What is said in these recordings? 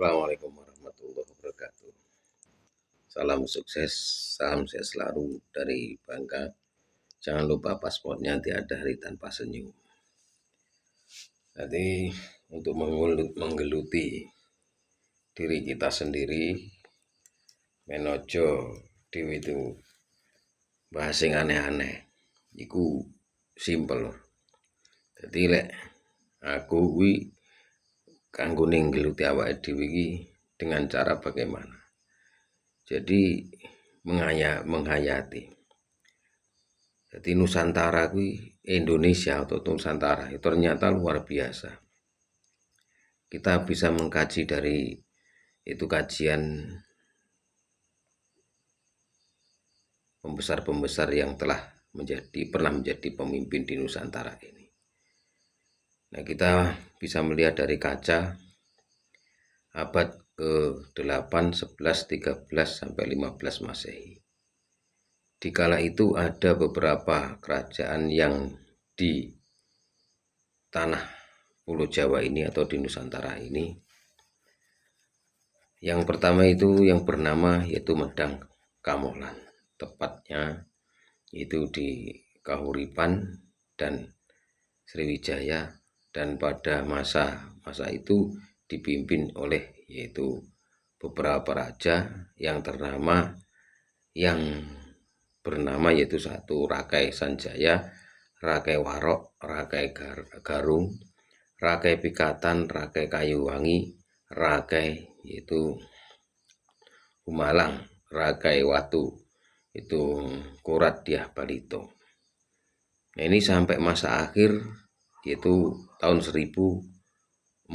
Assalamualaikum warahmatullahi wabarakatuh. Salam sukses, salam sehat selalu dari Bangka. Jangan lupa paspornya tiada hari tanpa senyum. Jadi untuk menggeluti diri kita sendiri, menojo dewi itu bahas yang aneh-aneh. Iku simpel. Jadi lek aku kuwi kanggo nggeluti awake dhewe iki dengan cara bagaimana? Jadi menghayati. Jadi Nusantara kuwi Indonesia atau Nusantara itu ternyata luar biasa. Kita bisa mengkaji dari itu kajian pembesar-pembesar yang telah pernah menjadi pemimpin di Nusantara ini. Nah, kita bisa melihat dari kaca abad ke-8, 11, 13 sampai 15 Masehi. Dikala itu ada beberapa kerajaan yang di tanah Pulau Jawa ini atau di Nusantara ini. Yang pertama itu yang bernama yaitu Medang Kamolan, tepatnya itu di Kahuripan dan Sriwijaya, dan pada masa itu dipimpin oleh yaitu beberapa raja yang bernama yaitu satu Rakai Sanjaya, Rakai Warok, Rakai Garung, Rakai Pikatan, Rakai Kayuwangi, Rakai yaitu Humalang, Rakai Watu, itu Kurat Dyah Barito. Nah, ini sampai masa akhir yaitu tahun 1041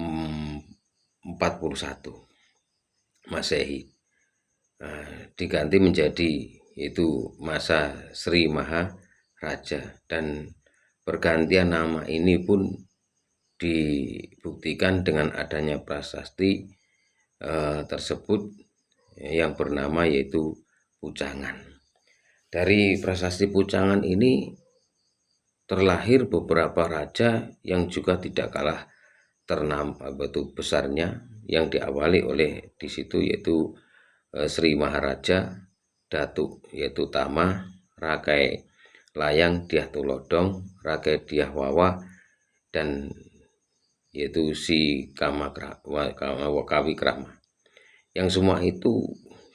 Masehi. Nah, diganti menjadi itu masa Sri Maharaja, dan pergantian nama ini pun dibuktikan dengan adanya prasasti tersebut yang bernama yaitu Pucangan. Dari prasasti Pucangan ini terlahir beberapa raja yang juga tidak kalah betul besarnya, yang diawali oleh di situ yaitu Sri Maharaja, Datuk yaitu Tama, Rakai Layang Dyah Tulodong, Rakai Dyah Wawa, dan yaitu si Kawikrama. Yang semua itu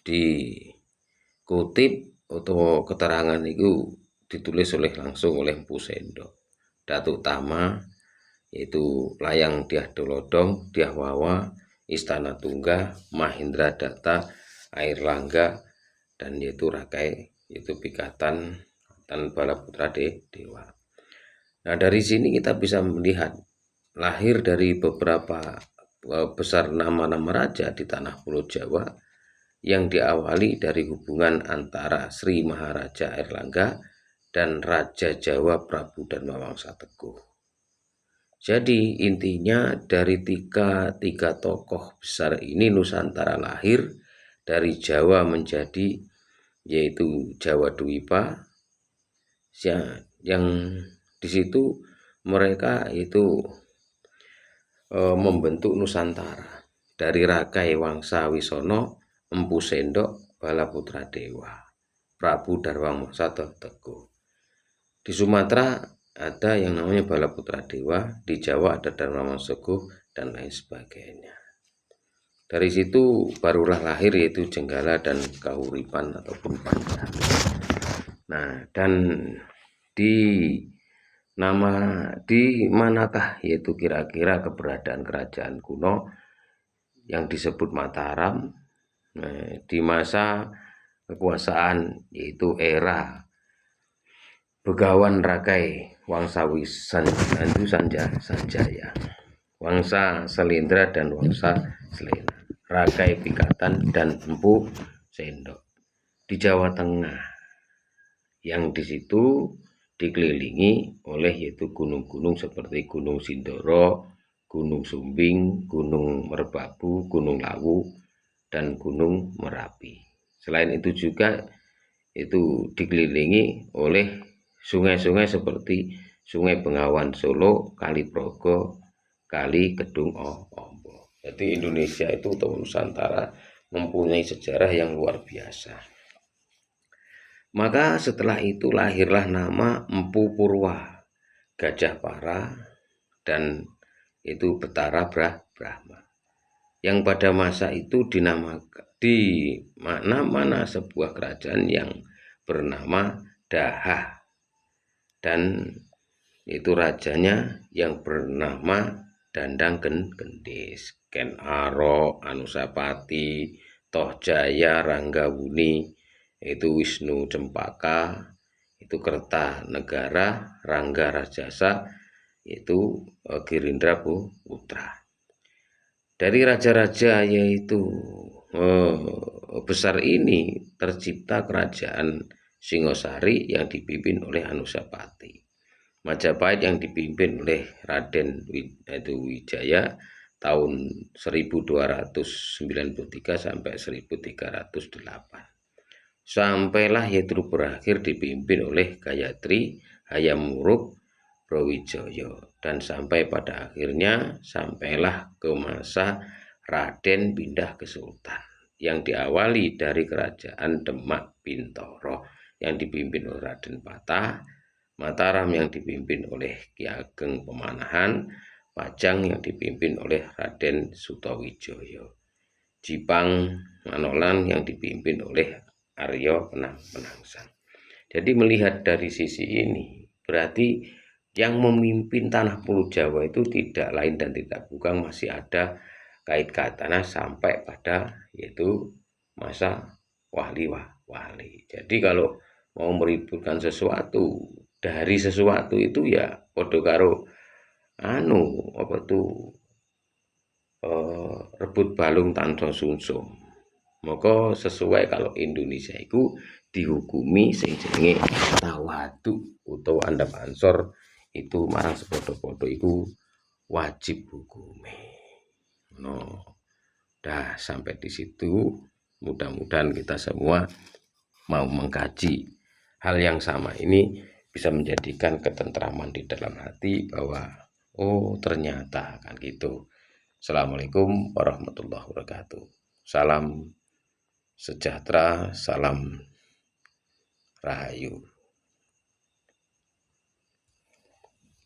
dikutip atau keterangan itu ditulis langsung oleh Mpu Sendok. Datuk Tama yaitu Layang Dyah Tulodong, Dyah Wawa, Istana Tungga, Mahindra Datta, Air Langga, dan yaitu Rakai yaitu Pikatan dan Balaputra Dewa. Nah, dari sini kita bisa melihat lahir dari beberapa besar nama-nama raja di tanah Pulau Jawa yang diawali dari hubungan antara Sri Maharaja Airlangga dan Raja Jawa Prabu Dharma Wangsa Teguh. Jadi intinya dari tiga tokoh besar ini Nusantara lahir dari Jawa menjadi yaitu Jawa Dwipa, yang di situ mereka itu membentuk Nusantara dari Rakai Wangsa Wisono, Mpu Sendok, Balaputra Dewa, Prabu Dharma Wangsa Teguh. Di Sumatera ada yang namanya Balaputra Dewa, di Jawa ada Dharma Wangsa Teguh, dan lain sebagainya. Dari situ barulah lahir yaitu Jenggala dan Kahuripan ataupun Panjalu. Nah, dan di manakah yaitu kira-kira keberadaan kerajaan kuno yang disebut Mataram di masa kekuasaan yaitu era Begawan Rakai Wangsa Sanjaya, Wangsa Selendra dan Wangsa Selena, Rakai Pikatan dan Mpu Sendok di Jawa Tengah, yang di situ dikelilingi oleh yaitu gunung-gunung seperti Gunung Sindoro, Gunung Sumbing, Gunung Merbabu, Gunung Lawu, dan Gunung Merapi. Selain itu juga itu dikelilingi oleh sungai-sungai seperti Sungai Bengawan Solo, Kali Progo, Kali Kedung Ombo. Jadi Indonesia itu atau Nusantara mempunyai sejarah yang luar biasa. Maka setelah itu lahirlah nama Empu Purwa, Gajah Para, dan itu Betara Brahma. Yang pada masa itu dinamakan di mana-mana sebuah kerajaan yang bernama Daha, dan itu rajanya yang bernama Dandang Gendis, Ken Arok, Anusapati, Tohjaya, Ranggawuni, itu Wisnu Cempaka, itu Kertanegara, Rangga Rajasa, itu Girindra Putra. Dari raja-raja yaitu besar ini tercipta kerajaan Singosari yang dipimpin oleh Anusapati. Majapahit yang dipimpin oleh Raden Wijaya tahun 1293 sampai 1308. Sampailah yaitu berakhir dipimpin oleh Gayatri Hayam Wuruk Brawijaya, dan sampai pada akhirnya sampailah ke masa Raden pindah ke Sultan yang diawali dari kerajaan Demak Bintoro yang dipimpin oleh Raden Patah, Mataram yang dipimpin oleh Ki Ageng Pemanahan, Pajang yang dipimpin oleh Raden Sutawijaya, Jipang Manolan yang dipimpin oleh Aryo Penangsang. Jadi melihat dari sisi ini, berarti yang memimpin tanah Pulau Jawa itu tidak lain dan tidak bukan masih ada kait-kaitannya sampai pada yaitu masa wali. Jadi kalau mau meributkan sesuatu, dari sesuatu itu ya podo karo rebut balung tanpa sungsum. Maka sesuai kalau Indonesia itu dihukumi sing jenenge tawadu utawa andhap ansor itu marang sepodo-podo itu wajib hukume. Dah sampai di situ, mudah-mudahan kita semua mau mengkaji hal yang sama ini bisa menjadikan ketentraman di dalam hati bahwa oh ternyata kan gitu. Assalamualaikum warahmatullahi wabarakatuh. Salam sejahtera, salam rahayu.